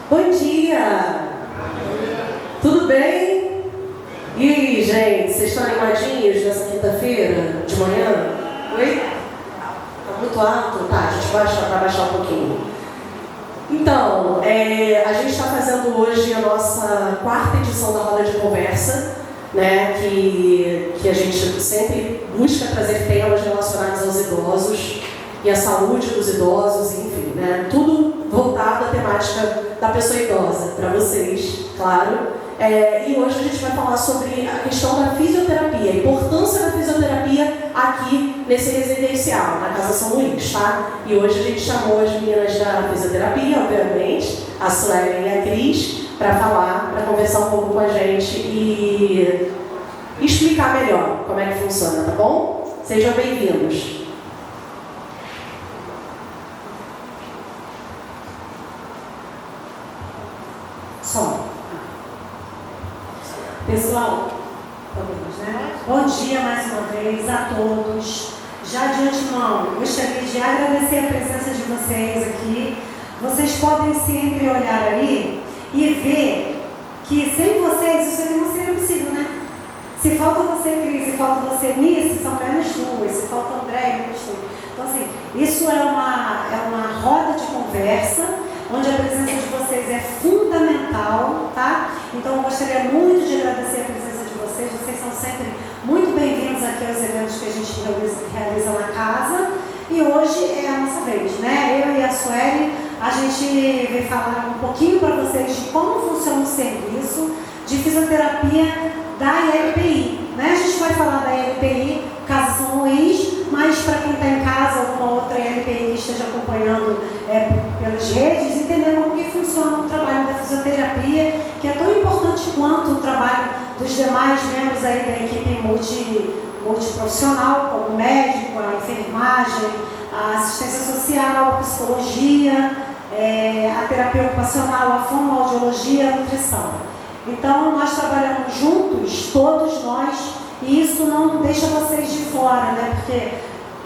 Bom dia! Tudo bem? E aí, gente, vocês estão animadinhos nessa quinta-feira de manhã? Oi? Tá muito alto? Tá, a gente vai baixar um pouquinho. Então, a gente está fazendo hoje a nossa quarta edição da roda de conversa, né, que a gente sempre busca trazer temas relacionados aos idosos e à saúde dos idosos, enfim, né, tudo voltado à temática da pessoa idosa, para vocês, claro. E hoje a gente vai falar sobre a questão da fisioterapia, a importância da fisioterapia aqui nesse residencial, na Casa São Luís, tá? E hoje a gente chamou as meninas da fisioterapia, obviamente, a Suelen e a Cris, para conversar um pouco com a gente e explicar melhor como é que funciona, tá bom? Sejam bem-vindos. Pessoal, bom dia mais uma vez a todos. Já de antemão, gostaria de agradecer a presença de vocês aqui. Vocês podem sempre olhar aí e ver que sem vocês isso aqui não seria possível, né? Se falta você, Cris, se falta você, Nice, são menos duas. Se falta André, menos duas. Então, assim, isso é uma roda de conversa, onde a presença de vocês é fundamental, tá? Então, eu gostaria muito de agradecer a presença de vocês. Vocês são sempre muito bem-vindos aqui aos eventos que a gente realiza na casa. E hoje é a nossa vez, né? Eu e a Sueli, a gente veio falar um pouquinho para vocês de como funciona o serviço de fisioterapia da ILPI, né? A gente vai falar da ILPI Casa São Luís, mas para quem está em casa, alguma outra ILPI que esteja acompanhando pelas redes, entender como que funciona o trabalho da fisioterapia, que é tão importante quanto o trabalho dos demais membros aí da equipe multiprofissional, como o médico, a enfermagem, a assistência social, a psicologia, a terapia ocupacional, a fonoaudiologia, a nutrição. Então, nós trabalhamos juntos, todos nós, e isso não deixa vocês de fora, né? Porque,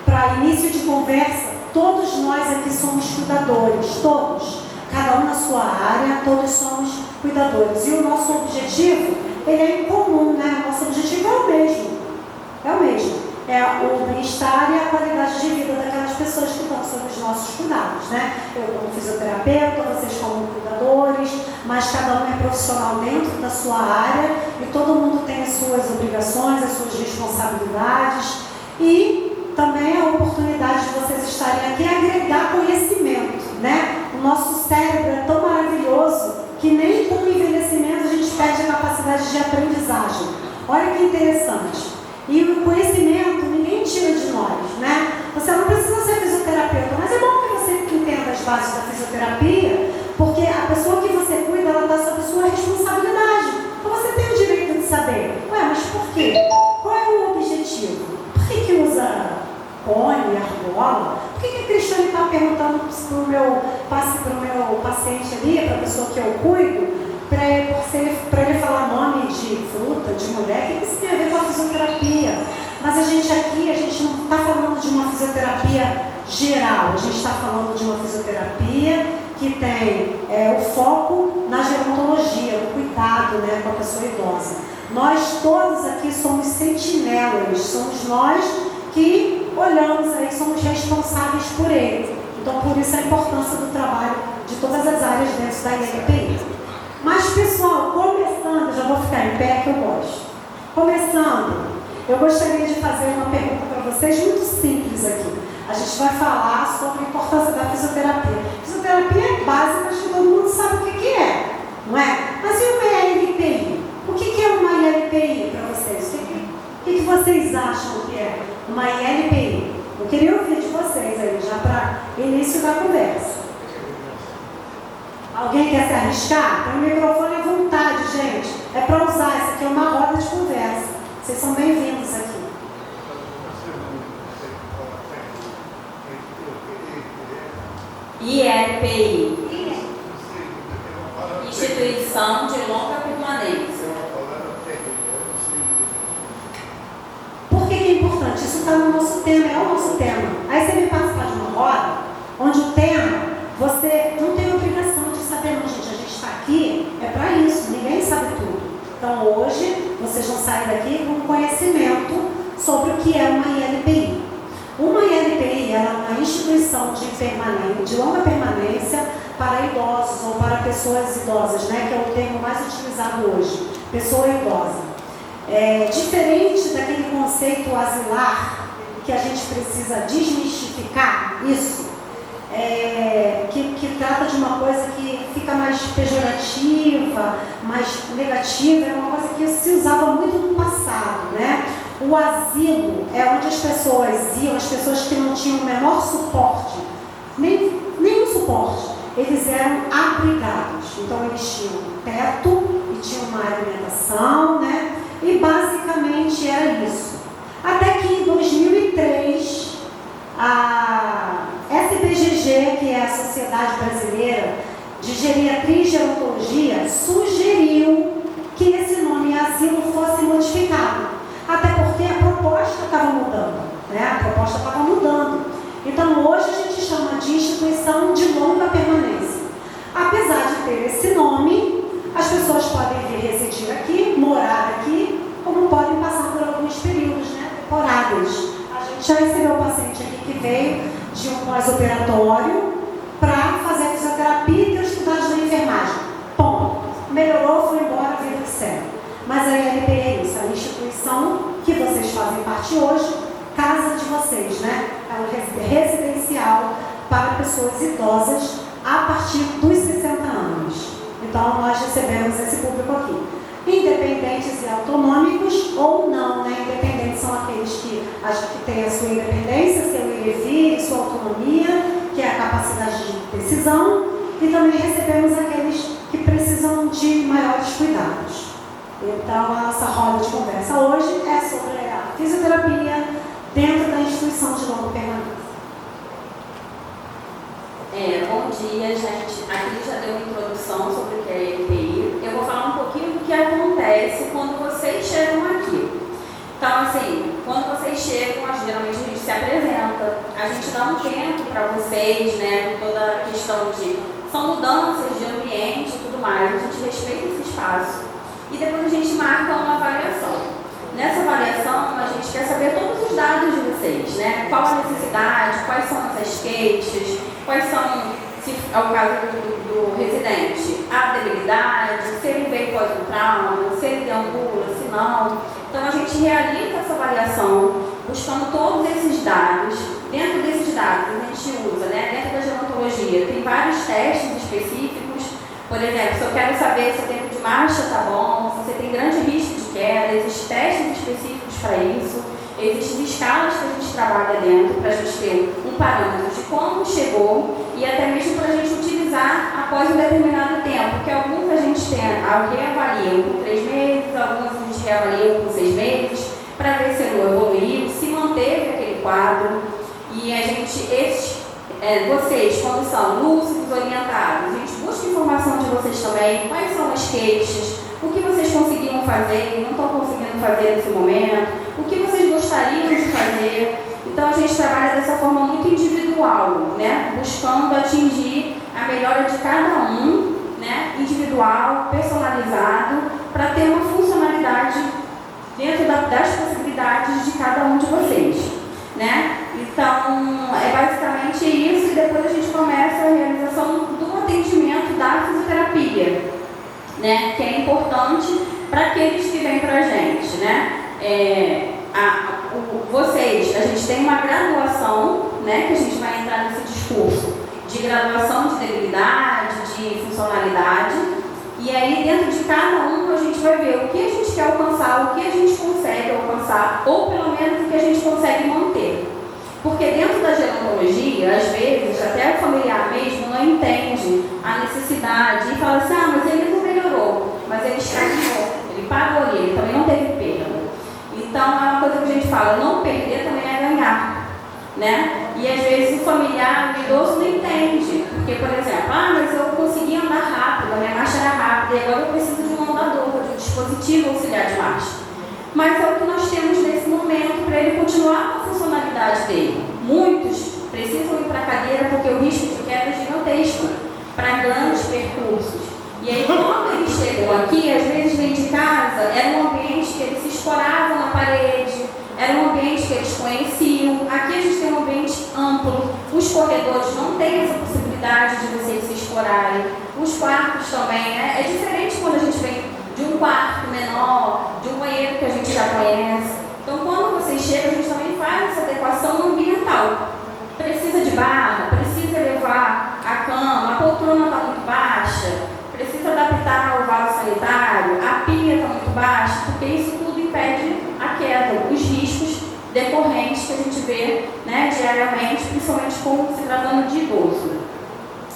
para início de conversa, todos nós aqui somos cuidadores, todos. Cada um na sua área, todos somos cuidadores. E o nosso objetivo, ele é em comum, né? O nosso objetivo é o mesmo. É o mesmo. É o bem-estar e a qualidade de vida daquelas pessoas que estão sob os nossos cuidados, né? Eu como fisioterapeuta, vocês como cuidadores, mas cada um é profissional dentro da sua área e todo mundo tem as suas obrigações, as suas responsabilidades e também a oportunidade de vocês estarem aqui e agregar conhecimento, né? O nosso cérebro é tão maravilhoso que nem com o envelhecimento a gente perde a capacidade de aprendizagem. Olha que interessante. E o conhecimento ninguém tira de nós, né? Você não precisa ser fisioterapeuta, mas é bom que você entenda as bases da fisioterapia, porque a pessoa que você cuida, ela está sob sua responsabilidade. Então você tem o direito de saber. Ué, mas por quê? Qual é o objetivo? Por que usa cone, argola? Por que a Cristiane está perguntando para o meu paciente ali, para a pessoa que eu cuido, para ele falar nome de fruta, de mulher? O que isso tem a ver com a fisioterapia? Mas a gente aqui, a gente não está falando de uma fisioterapia geral, a gente está falando de uma fisioterapia que tem o foco na gerontologia, no cuidado, né, com a pessoa idosa. Nós todos aqui somos sentinelas, somos nós que olhamos aí, somos responsáveis por ele. Então, por isso a importância do trabalho de todas as áreas dentro da ILPI. Mas, pessoal, começando, já vou ficar em pé que eu gosto. Começando, eu gostaria de fazer uma pergunta para vocês muito simples aqui. A gente vai falar sobre a importância da fisioterapia. Fisioterapia é básica, acho que todo mundo sabe o que é, não é? Mas e uma ILPI? O que é uma ILPI para vocês? O que vocês acham que é uma ILPI? Eu queria ouvir de vocês aí, já para início da conversa. Alguém quer se arriscar? Tem um microfone à vontade, gente. É para usar, isso aqui é uma roda de conversa. Vocês são bem-vindos aqui. ILPI, Instituição de Longa Permanência. Por que é importante? Isso está no nosso tema, é o nosso tema. Aí você me participar de uma roda, onde o tema, você não tem obrigação de saber, não, gente. A gente Então, hoje, vocês vão sair daqui com conhecimento sobre o que é uma ILPI. Uma ILPI é uma instituição de longa permanência para idosos ou para pessoas idosas, né, que é o termo mais utilizado hoje, pessoa idosa. Diferente daquele conceito asilar, que a gente precisa desmistificar isso, que trata de uma coisa que fica mais pejorativa, mais negativa, é uma coisa que se usava muito no passado, né? O asilo é onde as pessoas iam, as pessoas que não tinham o menor suporte, nenhum suporte, eles eram abrigados. Então eles tinham um teto e tinham uma alimentação, né? E basicamente era isso. Até que em 2003, a SBGG, que é a Sociedade Brasileira de Geriatria e Gerontologia, sugeriu que esse nome asilo fosse modificado. Até porque a proposta estava mudando, né? A proposta estava mudando. Então, hoje a gente chama de instituição de longa permanência. Apesar de ter esse nome, as pessoas podem vir residir aqui, morar aqui, como podem passar por alguns períodos, né? Temporários. A gente já recebeu um paciente aqui que veio de um pós-operatório para fazer fisioterapia e ter os cuidados da enfermagem. Bom, melhorou, foi embora, vida que segue. Mas a ILPI é isso, a instituição que vocês fazem parte hoje, casa de vocês, né? É um residencial para pessoas idosas a partir dos 60 anos. Então, nós recebemos esse público aqui. Independentes e autonômicos ou não, né? Independentes são aqueles que têm a sua independência, seu ir e vir, sua autonomia, que é a capacidade de decisão, e também recebemos aqueles que precisam de maiores cuidados. Então, a nossa roda de conversa hoje é sobre a fisioterapia dentro da instituição de longa permanência. Bom dia, gente. Aqui já deu uma introdução sobre o que é ILPI. Eu vou falar um pouquinho do que acontece quando vocês chegam aqui. Então, assim, quando vocês chegam, geralmente a gente se apresenta, a gente dá um tempo para vocês, né, toda a questão de são mudanças de ambiente e tudo mais, a gente respeita esse espaço. E depois a gente marca uma avaliação. Nessa avaliação, a gente quer saber todos os dados de vocês, né? Qual a necessidade, quais são essas queixas, quais são, se é o caso do residente, a debilidade, se ele veio pós um trauma, se ele deambula, se não. Então, a gente realiza essa avaliação, buscando todos esses dados. Dentro desses dados, a gente usa, né? Dentro da gerontologia, tem vários testes específicos. Por exemplo, se eu quero saber se o tempo de marcha está bom, se você tem grande risco de queda, existem testes específicos para isso, existem escalas que a gente trabalha dentro para a gente ter um parâmetro de como chegou e até mesmo para a gente utilizar após um determinado tempo, porque alguns a gente reavalia com 3 meses, alguns a gente reavalia com 6 meses, para ver se não evoluiu, se manteve aquele quadro. E a gente, vocês, quando são lúcidos, orientados, a gente busca informação de vocês também, quais são as queixas, o que vocês conseguiram fazer e não estão conseguindo fazer nesse momento, o que vocês gostariam de fazer. Então a gente trabalha dessa forma muito individual, né? Buscando atingir a melhora de cada um, né? Individual, personalizado, para ter uma funcionalidade dentro das possibilidades de cada um de vocês, né? Então, é basicamente isso, e depois a gente começa a realização do atendimento da fisioterapia, né? Que é importante para aqueles que vêm para a gente, né? A gente tem uma graduação, né? Que a gente vai entrar nesse discurso de graduação de debilidade, de funcionalidade, e aí dentro de cada um a gente vai ver o que a gente quer alcançar, o que a gente consegue alcançar, ou pelo menos o que a gente consegue manter. Porque dentro da gerontologia, às vezes, até o familiar mesmo não entende a necessidade e fala assim, mas ele não melhorou, mas ele estagnou, ele parou ali, ele também não teve perda. Então, é uma coisa que a gente fala, não perder também é ganhar, né? E às vezes o familiar, o idoso não entende, porque, por exemplo, mas eu consegui andar rápido, a minha marcha era rápida, e agora eu preciso de um andador, de um dispositivo auxiliar de marcha. Mas é o que nós temos nesse momento para ele continuar com a funcionalidade dele. Muitos precisam ir para a cadeira porque o risco de queda é gigantesco para grandes percursos. E aí, quando eles chegam aqui, às vezes vêm de casa, era um ambiente que eles se escoravam na parede, era um ambiente que eles conheciam. Aqui a gente tem um ambiente amplo, os corredores não têm essa possibilidade de vocês se escorarem, os quartos também, né? É diferente quando a gente vem de um quarto menor, de um banheiro que a gente já conhece. Então, quando vocês chegam, a gente também faz essa adequação ambiental. Precisa de barra, precisa levar a cama, a poltrona está muito baixa, precisa adaptar o vaso sanitário, a pia está muito baixa, porque isso tudo impede a queda, os riscos decorrentes que a gente vê, né, diariamente, principalmente como se tratando de idoso.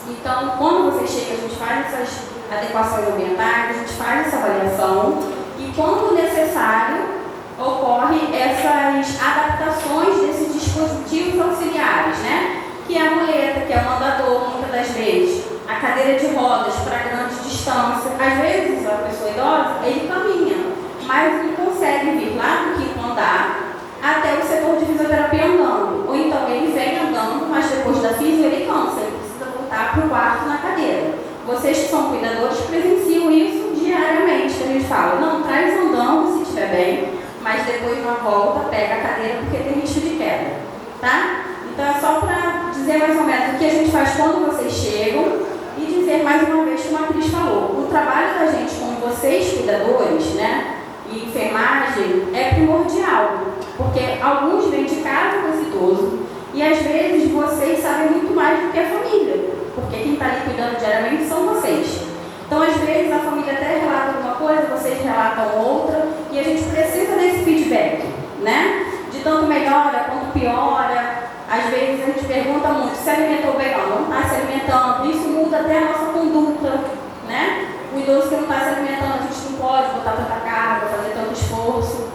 Então, quando você chega, a gente faz essas adequações ambientais, a gente faz essa avaliação e, quando necessário, ocorre essas adaptações desses dispositivos auxiliares, né? Que é a muleta, que é o andador, muitas das vezes, a cadeira de rodas para grande distância. Às vezes, a pessoa idosa, ele caminha, mas ele consegue vir lá do quinto andar até o setor de fisioterapia andando. Ou então ele vem andando, mas depois da fisio ele cansa, ele precisa voltar para o quarto na cadeira. Vocês que são cuidadores presenciam isso diariamente, que a gente fala, não, traz andando se estiver bem, mas depois na volta pega a cadeira porque tem risco de queda, tá? Então é só para dizer mais ou menos o que a gente faz quando vocês chegam e dizer mais uma vez como a Cris falou, o trabalho da gente como vocês cuidadores, né, e enfermagem é primordial, porque alguns vêm de casa com esse idoso e às vezes vocês sabem muito mais do que a família, porque quem está ali cuidando diariamente são vocês. Então, às vezes, a família até relata alguma coisa, vocês relatam outra, e a gente precisa desse feedback, né? De tanto melhora quanto piora. Às vezes, a gente pergunta muito, se alimentou bem ou não está se alimentando. Isso muda até a nossa conduta, né? O idoso que não está se alimentando, a gente não pode botar tanta carga, fazer tanto esforço.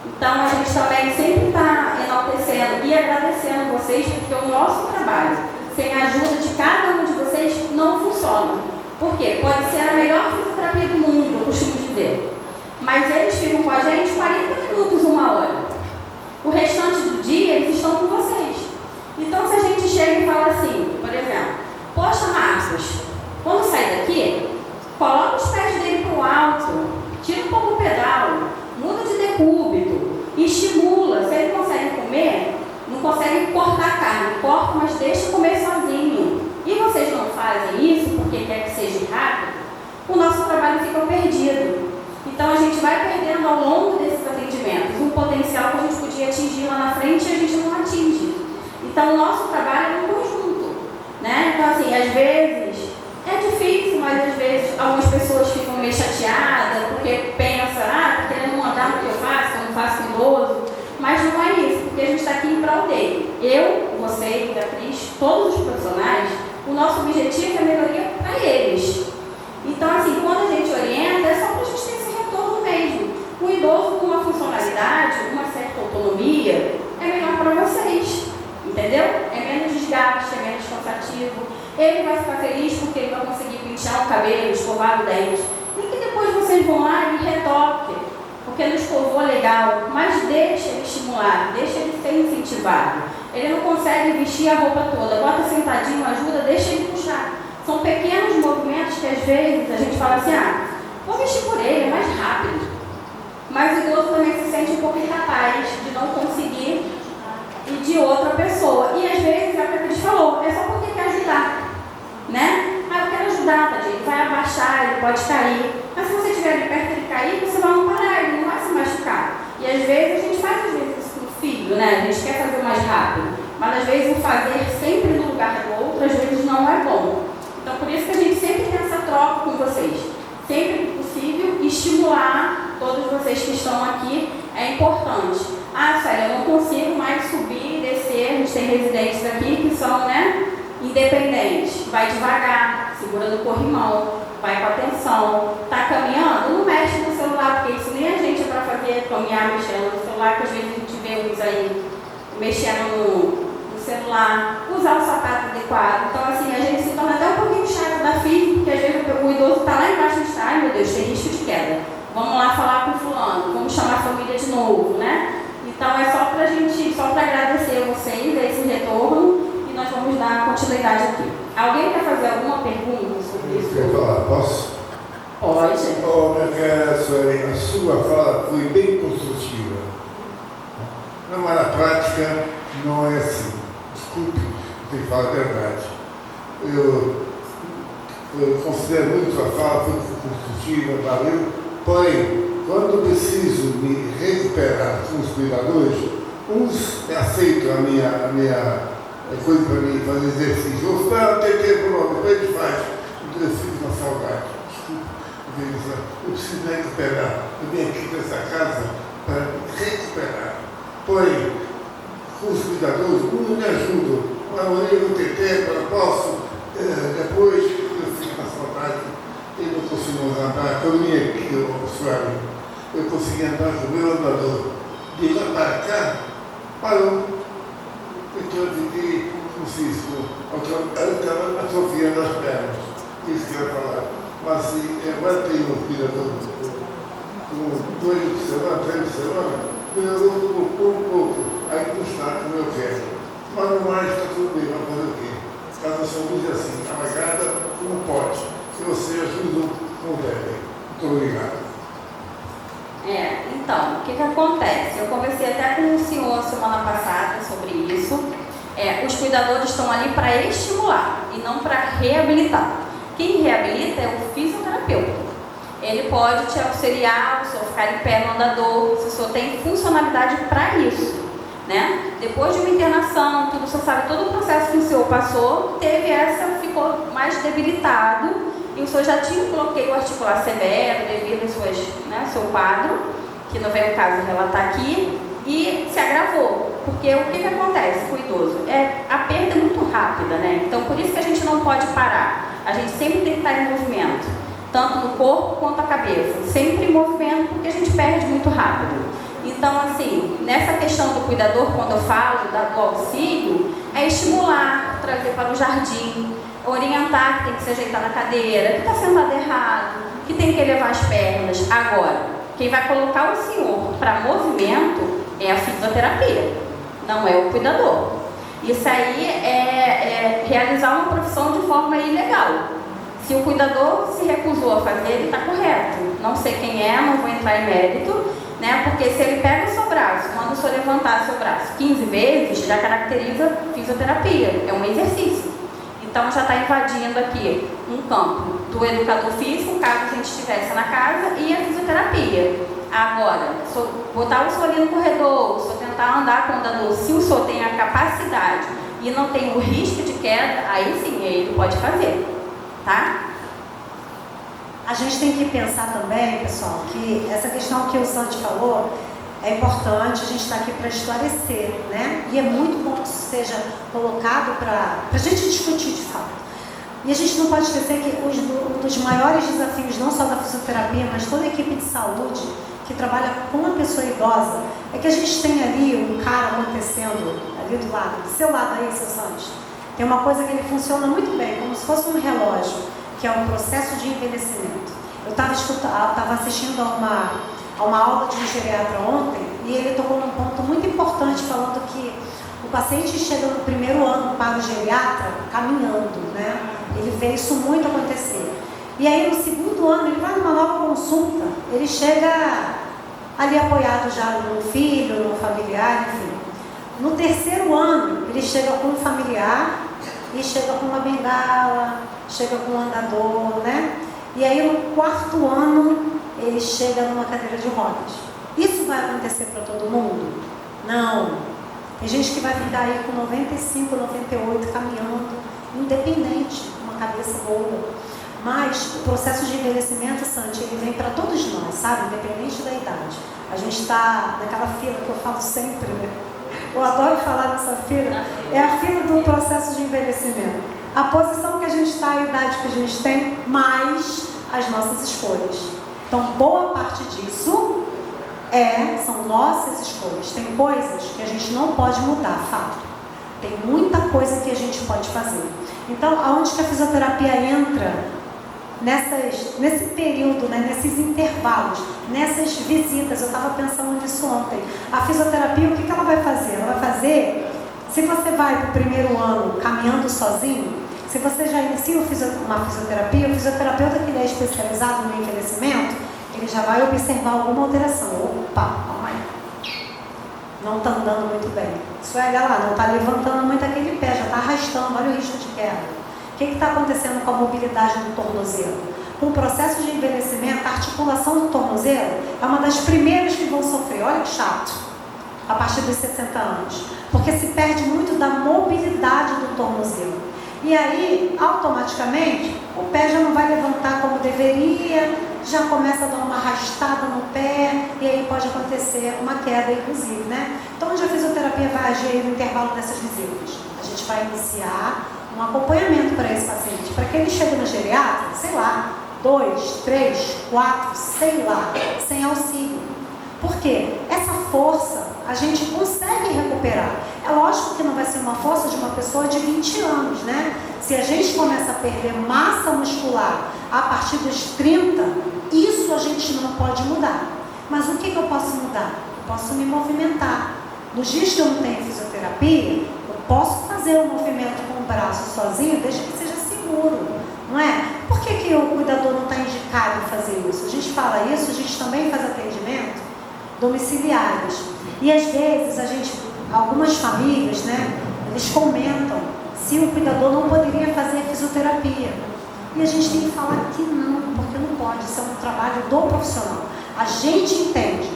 Então, a gente também sempre está enaltecendo e agradecendo vocês, porque o nosso trabalho, sem a ajuda de cada um de vocês, não funciona. Por quê? Pode ser a melhor fisioterapia do mundo, eu costumo dizer. Mas eles ficam com a gente 40 minutos, 1 hora. O restante do dia, eles estão com vocês. Então, se a gente chega e fala assim, por exemplo, poxa, Marcos, quando sai daqui, coloca os pés dele para o alto, tira um pouco o pedal, muda de decúbito, estimula. Se ele consegue comer, não consegue cortar a carne, corta, mas deixa comer sozinho. E vocês não fazem isso porque quer que seja rápido, o nosso trabalho fica perdido. Então a gente vai perdendo ao longo desses atendimentos um potencial que a gente podia atingir lá na frente e a gente não atinge. Então o nosso trabalho é um conjunto, né? Então assim, às vezes é difícil, mas às vezes algumas pessoas ficam meio chateadas porque pensam, tá querendo mandar no que eu faço, que eu não faço com idoso. Mas não é isso, porque a gente está aqui em prol dele. Eu, você, a Cris, todos os profissionais, o nosso objetivo é a melhoria para eles. Então, assim, quando a gente orienta, é só para a gente ter esse retorno mesmo. O idoso com uma funcionalidade, uma certa autonomia, é melhor para vocês. Entendeu? É menos desgaste, é menos cansativo. Ele vai ficar feliz porque ele vai conseguir pentear o cabelo, escovar o dente. E que depois vocês vão lá e retoquem. Porque não escovou legal, mas deixa ele estimular, deixa ele ser incentivado. Ele não consegue vestir a roupa toda, bota sentadinho, ajuda, deixa ele puxar. São pequenos movimentos que às vezes a gente fala assim, vou vestir por ele, é mais rápido. Mas o idoso também se sente um pouco incapaz de não conseguir e de outra pessoa. E às vezes, é o que a gente falou, é só porque quer ajudar, né? Eu quero ajudar, tadinho, ele vai abaixar, ele pode cair. Mas se você estiver ali perto dele cair, você vai amparar, ele não vai se machucar. E às vezes a gente faz isso com o filho, né? A gente quer fazer mais rápido. Mas às vezes o fazer sempre no lugar do outro, às vezes não é bom. Então por isso que a gente sempre tem essa troca com vocês. Sempre que possível, estimular todos vocês que estão aqui é importante. Célia, eu não consigo mais subir e descer. A gente tem residentes aqui que são, né, independentes. Vai devagar, segura no corrimão, vai com atenção. Tá caminhando? Não mexe no celular, porque isso nem a gente é para fazer, caminhar mexendo no celular, que às vezes a gente vê uns aí mexendo no celular. Usar o sapato adequado. Então, assim, a gente se torna até um pouquinho chato da física, porque às vezes o idoso está lá embaixo e está, ai meu Deus, tem risco de queda. Vamos lá falar com o fulano, vamos chamar a família de novo, né? Então é só pra gente, só para agradecer a vocês esse retorno e nós vamos dar continuidade aqui. Alguém quer fazer alguma pergunta sobre isso? Quer falar? Posso? Pode. Minha cara Sueli, a sua fala foi bem construtiva. Mas na prática não é assim. Desculpe, tem que falar a verdade. Eu considero muito a fala, foi construtiva, valeu. Porém, quando preciso me recuperar com os cuidadores, uns aceitam a minha coisa para mim fazer exercício. Outros não, tem tempo não, depois a gente faz. Eu fico na saudade. Desculpa, eu preciso me recuperar. Eu vim aqui para essa casa para me recuperar. Porém, com os cuidadores, uns me ajudam. Eu não tenho tempo, eu não posso. Depois, eu fico na saudade. Eu não consigo andar. Quando eu vim aqui, eu consegui andar com o meu andador. De lá para cá, parou. Então eu fiquei, como se isso, eu estava atrofiando as pernas. Isso que eu ia falar. Mas agora tem um cuidador com 2 de semana, 3 de semana, melhorou um pouco. Aí não está como eu quero. Mas no mais está tudo bem, vai fazer o quê? A casa são luzes assim, apagada como pode. Se você ajuda como deve. Muito obrigado. Então, o que acontece? Eu conversei até com o senhor semana passada sobre isso. Os cuidadores estão ali para estimular e não para reabilitar. Quem reabilita é o fisioterapeuta. Ele pode te auxiliar, o senhor ficar em pé no andador, se o senhor tem funcionalidade para isso, né? Depois de uma internação, tudo, o senhor sabe todo o processo que o senhor passou, ficou mais debilitado. E o senhor já tinha um bloqueio articular severo devido ao seu quadro, que não vem o caso relatar aqui, e se agravou. Porque o que acontece com o idoso? A perda é muito rápida, né? Então, por isso que a gente não pode parar. A gente sempre tem que estar em movimento, tanto no corpo quanto a cabeça. Sempre em movimento, porque a gente perde muito rápido. Então, assim, nessa questão do cuidador, quando eu falo do auxílio, é estimular, trazer para o jardim, orientar que tem que se ajeitar na cadeira, que está sentado errado, que tem que elevar as pernas. Agora, quem vai colocar o senhor para movimento é a fisioterapia, não é o cuidador. Isso aí é realizar uma profissão de forma ilegal. Se o cuidador se recusou a fazer, ele está correto. Não sei quem é, não vou entrar em mérito, né? Porque se ele pega o seu braço, manda o senhor levantar seu braço 15 vezes, já caracteriza fisioterapia, é um exercício. Então já está invadindo aqui um campo do educador físico, caso a gente estivesse na casa, e a fisioterapia. Agora, botar o senhor ali no corredor, o senhor tentar andar com o andador, se o senhor tem a capacidade e não tem o risco de queda, aí sim, ele pode fazer, tá? A gente tem que pensar também, pessoal, que essa questão que o Santi falou é importante, a gente está aqui para esclarecer, né? E é muito bom que isso seja colocado para a gente discutir de fato. E a gente não pode esquecer que um dos maiores desafios, não só da fisioterapia, mas toda a equipe de saúde que trabalha com a pessoa idosa, é que a gente tem ali um cara acontecendo ali do lado, do seu lado aí, seu Santos. Tem uma coisa que ele funciona muito bem, como se fosse um relógio, que é um processo de envelhecimento. Eu estava assistindo a uma aula de um geriatra ontem, e ele tocou num ponto muito importante, falando que o paciente chega no primeiro ano para o geriatra caminhando, né? Ele vê isso muito acontecer. E aí no segundo ano, ele vai numa nova consulta, ele chega ali apoiado já no filho, no familiar, enfim. No terceiro ano, ele chega com um familiar e chega com uma bengala, chega com um andador, né? E aí no quarto ano, ele chega numa cadeira de rodas. Isso vai acontecer para todo mundo? Não. Tem gente que vai ficar aí com 95, 98 caminhando, independente, com uma cabeça boa. Mas o processo de envelhecimento, Santi, ele vem para todos nós, sabe? Independente da idade. A gente está naquela fila que eu falo sempre, né? Eu adoro falar nessa fila. É a fila do processo de envelhecimento. A posição que a gente está, a idade que a gente tem, mais as nossas escolhas. Então, boa parte disso são nossas escolhas. Tem coisas que a gente não pode mudar, fato. Tem muita coisa que a gente pode fazer. Então, aonde que a fisioterapia entra? Nesse período, né, nesses intervalos, nessas visitas, eu estava pensando nisso ontem. A fisioterapia, o que ela vai fazer? Ela vai fazer, se você vai para o primeiro ano caminhando sozinho, Se você já inicia uma fisioterapia, o fisioterapeuta que ele é especializado no envelhecimento, ele já vai observar alguma alteração. Opa, calma aí. Não está andando muito bem. Olha lá, não está levantando muito aquele pé, já está arrastando, olha o risco de queda. O que está acontecendo com a mobilidade do tornozelo? Com o processo de envelhecimento, a articulação do tornozelo é uma das primeiras que vão sofrer. Olha que chato, a partir dos 60 anos. Porque se perde muito da mobilidade do tornozelo. E aí, automaticamente, o pé já não vai levantar como deveria, já começa a dar uma arrastada no pé, e aí pode acontecer uma queda, inclusive, né? Então, onde a fisioterapia vai agir no intervalo dessas visitas? A gente vai iniciar um acompanhamento para esse paciente, para que ele chegue na geriatra, sei lá, 2, 3, 4, sei lá, sem auxílio. Por quê? Essa força a gente consegue recuperar. É lógico que não vai ser uma força de uma pessoa de 20 anos, né? Se a gente começa a perder massa muscular a partir dos 30, isso a gente não pode mudar. Mas o que eu posso mudar? Eu posso me movimentar. Nos dias que eu não tenho fisioterapia, eu posso fazer o movimento com o braço sozinho, desde que seja seguro, não é? Por que o cuidador não está indicado em fazer isso? A gente fala isso, a gente também faz atendimento domiciliares. E às vezes algumas famílias, né, eles comentam se o cuidador não poderia fazer fisioterapia. E a gente tem que falar que não, porque não pode, isso é um trabalho do profissional. A gente entende,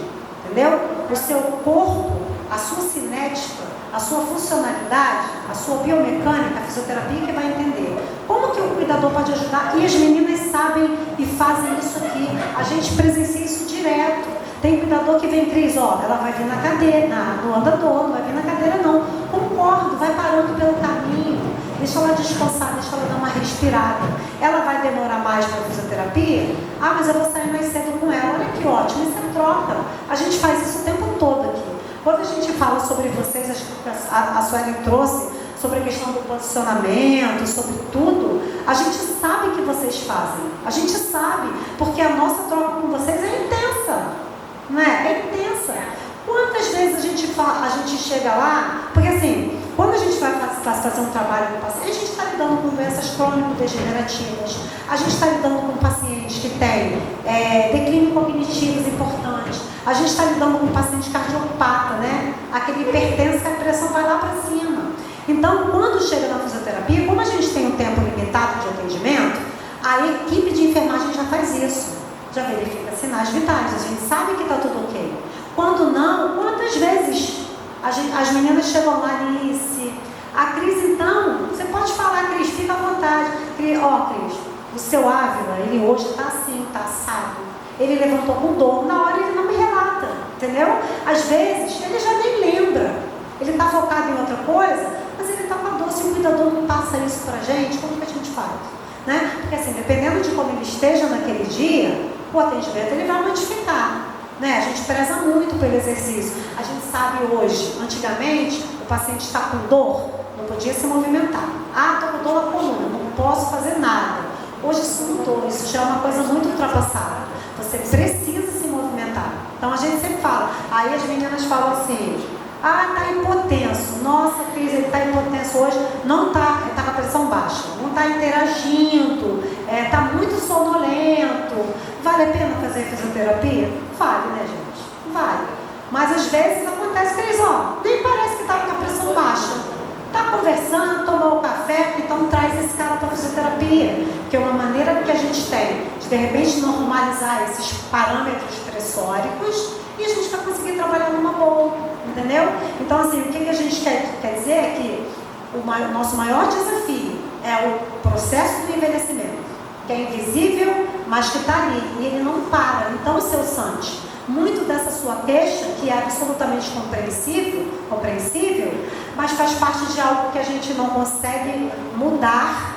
entendeu? O seu corpo, a sua cinética, a sua funcionalidade, a sua biomecânica, a fisioterapia que vai entender. Como que o cuidador pode ajudar? E as meninas sabem e fazem isso aqui. A gente presencia isso direto. Tem cuidador que vem, Cris, ó, ela vai vir na cadeira, no andador, não vai vir na cadeira não. Concordo, vai parando pelo caminho, deixa ela descansar, deixa ela dar uma respirada. Ela vai demorar mais para a fisioterapia? Ah, mas eu vou sair mais cedo com ela. Olha que ótimo, isso é troca. A gente faz isso o tempo todo aqui. Quando a gente fala sobre vocês, acho que a Sueli trouxe, sobre a questão do posicionamento, sobre tudo, a gente sabe que vocês fazem. A gente sabe, porque a nossa troca com vocês é intensa. Não é? É intensa. Quantas vezes a gente chega lá, porque assim, quando a gente vai fazer um trabalho com o paciente, a gente está lidando com doenças crônico-degenerativas, a gente está lidando com pacientes que têm declínio cognitivos importantes, a gente está lidando com paciente cardiopata, né? Aquele hipertenso que a pressão vai lá para cima. Então, quando chega na fisioterapia, como a gente tem um tempo limitado de atendimento, a equipe de enfermagem já faz isso. Já verifica sinais vitais, a gente sabe que está tudo ok. Quando não, quantas vezes as meninas chegam lá, Alice, a Cris, então, você pode falar, Cris, fica à vontade. Cris, o seu Ávila, ele hoje está assim, está assado. Ele levantou com dor, na hora ele não me relata, entendeu? Às vezes, ele já nem lembra. Ele está focado em outra coisa, mas ele está com a dor. Se o cuidador não passa isso para a gente, como que a gente faz? Né? Porque assim, dependendo de como ele esteja naquele dia, o atendimento ele vai modificar, né? A gente preza muito pelo exercício. A gente sabe hoje, antigamente, o paciente está com dor, não podia se movimentar. Ah, estou com dor na coluna, não posso fazer nada. Hoje isso mudou, isso já é uma coisa muito ultrapassada. Você precisa se movimentar. Então a gente sempre fala, aí as meninas falam assim, ah, está hipotenso. Nossa, Cris, ele está hipotenso hoje, não está, ele está com a pressão baixa, não está interagindo, está muito sonolento. Vale a pena fazer fisioterapia? Vale, né, gente? Vale. Mas às vezes acontece que eles, nem parece que está com a pressão baixa. Está conversando, tomou o café, então traz esse cara para a fisioterapia, que é uma maneira que a gente tem de repente normalizar esses parâmetros pressóricos e a gente vai conseguir trabalhar numa boa, entendeu? Então assim, o que a gente quer dizer é que o nosso maior desafio é o processo do envelhecimento, que é invisível, mas que está ali, e ele não para. Então, seu Santi, muito dessa sua queixa, que é absolutamente compreensível, mas faz parte de algo que a gente não consegue mudar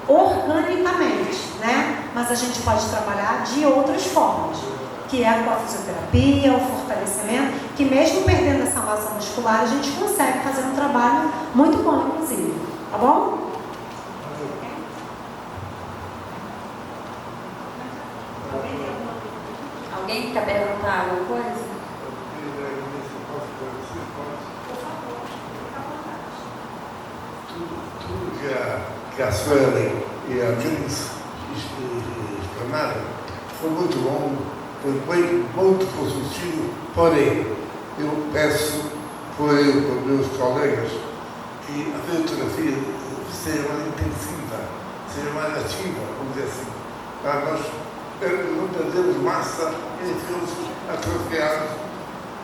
organicamente, né? Mas a gente pode trabalhar de outras formas, que é com a fisioterapia, o fortalecimento, que mesmo perdendo essa massa muscular, a gente consegue fazer um trabalho muito bom, inclusive. Tá bom? Alguém quer perguntar alguma coisa? Tudo que a que a Suelen e a Cris explanaram, foi muito longo, foi muito construtivo, porém, eu peço por meus colegas que a fotografia seja mais intensiva, seja mais ativa, vamos dizer assim, para nós não perdermos massa e ficamos atrofiados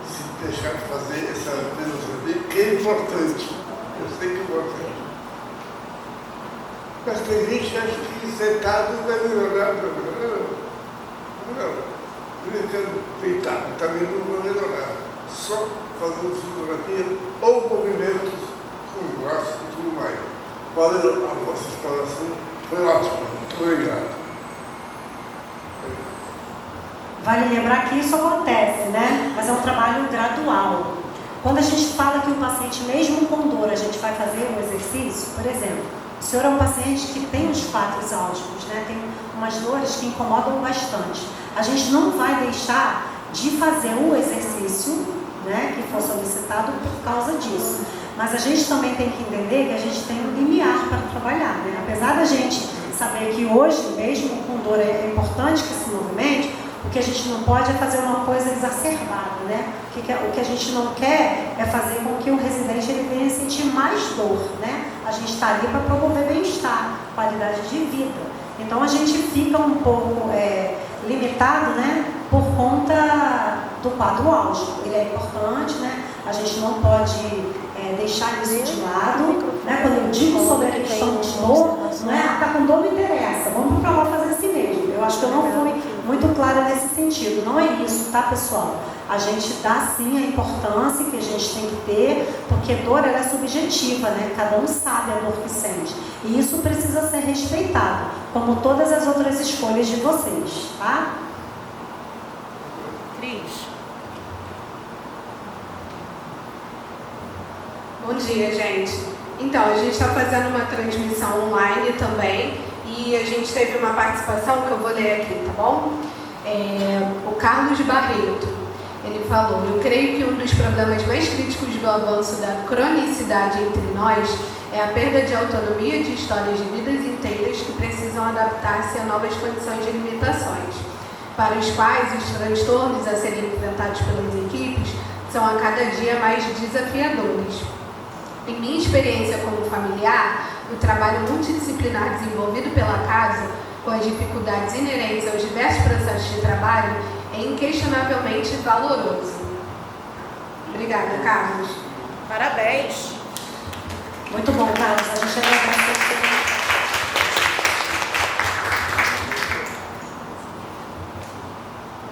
se deixar de fazer essa fotografia, que é importante, eu sei que é importante. Mas tem gente que acha que sentado vai melhorar, não, brincando, deitado, também não vai melhorar, só fazendo fotografia ou movimentos com os braços e tudo mais. Valeu a vossa exploração, foi ótimo, muito obrigado. Vale lembrar que isso acontece, né? Mas é um trabalho gradual. Quando a gente fala que o paciente, mesmo com dor, a gente vai fazer um exercício, por exemplo, o senhor é um paciente que tem os quadros álgicos, né? Tem umas dores que incomodam bastante. A gente não vai deixar de fazer o exercício, né, que for solicitado por causa disso. Mas a gente também tem que entender que a gente tem um limiar para trabalhar, né? Apesar da gente saber que hoje, mesmo com dor, é importante que se movimente, o que a gente não pode é fazer uma coisa exacerbada, né? O que a gente não quer é fazer com que o residente ele venha sentir mais dor, né? A gente está ali para promover bem-estar, qualidade de vida. Então a gente fica um pouco limitado, né? Por conta do quadro álgico. Ele é importante, né? A gente não pode deixar isso de lado, né? Quando eu digo sobre a questão de dor, não é? Tá com dor, não interessa, vamos para lá fazer assim mesmo. Eu acho que eu não fui muito clara nesse sentido. Não é isso, tá, pessoal? A gente dá sim a importância que a gente tem que ter, porque dor ela é subjetiva, né? Cada um sabe a dor que sente. E isso precisa ser respeitado, como todas as outras escolhas de vocês, tá? Cris. Bom dia, gente. Então, a gente está fazendo uma transmissão online também e a gente teve uma participação que eu vou ler aqui, tá bom? O Carlos Barreto, ele falou: eu creio que um dos problemas mais críticos do avanço da cronicidade entre nós é a perda de autonomia de histórias de vidas inteiras que precisam adaptar-se a novas condições de limitações, para os quais os transtornos a serem enfrentados pelas equipes são a cada dia mais desafiadores. Em minha experiência como familiar, o trabalho multidisciplinar desenvolvido pela casa, com as dificuldades inerentes aos diversos processos de trabalho, é inquestionavelmente valoroso. Obrigada, Carlos. Parabéns. Muito bom, Carlos. A gente agradece.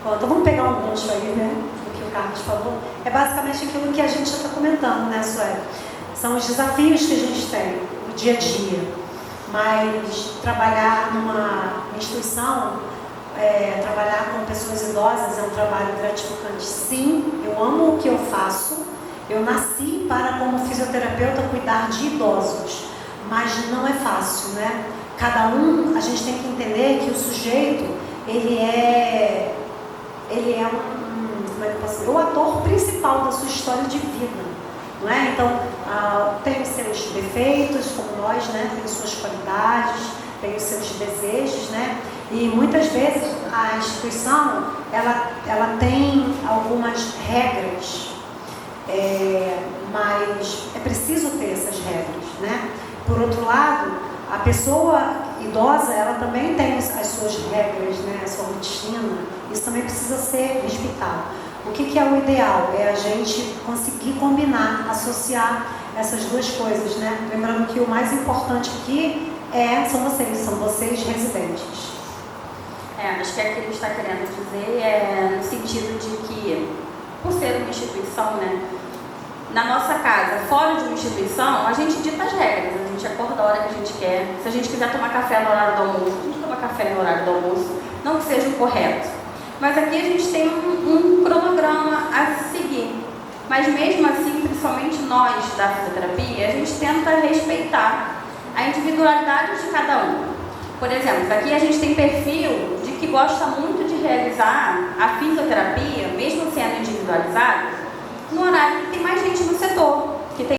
Então vamos pegar um gancho aí, né? Do que o Carlos falou. É basicamente aquilo que a gente já está comentando, né, Sueli? São os desafios que a gente tem no dia a dia. Mas trabalhar numa instituição, trabalhar com pessoas idosas é um trabalho gratificante. Sim, eu amo o que eu faço. Eu nasci para, como fisioterapeuta, cuidar de idosos. Mas não é fácil, né? Cada um, a gente tem que entender que o sujeito, ele é como é que eu posso dizer? O ator principal da sua história de vida. Não é? Então, tem os seus defeitos, como nós, né? Tem suas qualidades, tem os seus desejos, né? E muitas vezes a instituição, ela tem algumas regras, mas é preciso ter essas regras, né? Por outro lado, a pessoa idosa, ela também tem as suas regras, né? A sua rotina, isso também precisa ser respeitado. O que é o ideal? É a gente conseguir combinar, associar essas duas coisas, né? Lembrando que o mais importante aqui são vocês residentes. Acho que a Cris está querendo dizer no sentido de que, por ser uma instituição, né? Na nossa casa, fora de uma instituição, a gente dita as regras, a gente acorda a hora que a gente quer. Se a gente quiser tomar café no horário do almoço, a gente toma café no horário do almoço, não que seja o correto. Mas aqui a gente tem um cronograma a seguir. Mas mesmo assim, principalmente nós da fisioterapia, a gente tenta respeitar a individualidade de cada um. Por exemplo, aqui a gente tem perfil de que gosta muito de realizar a fisioterapia, mesmo sendo individualizado, no horário que tem mais gente no setor.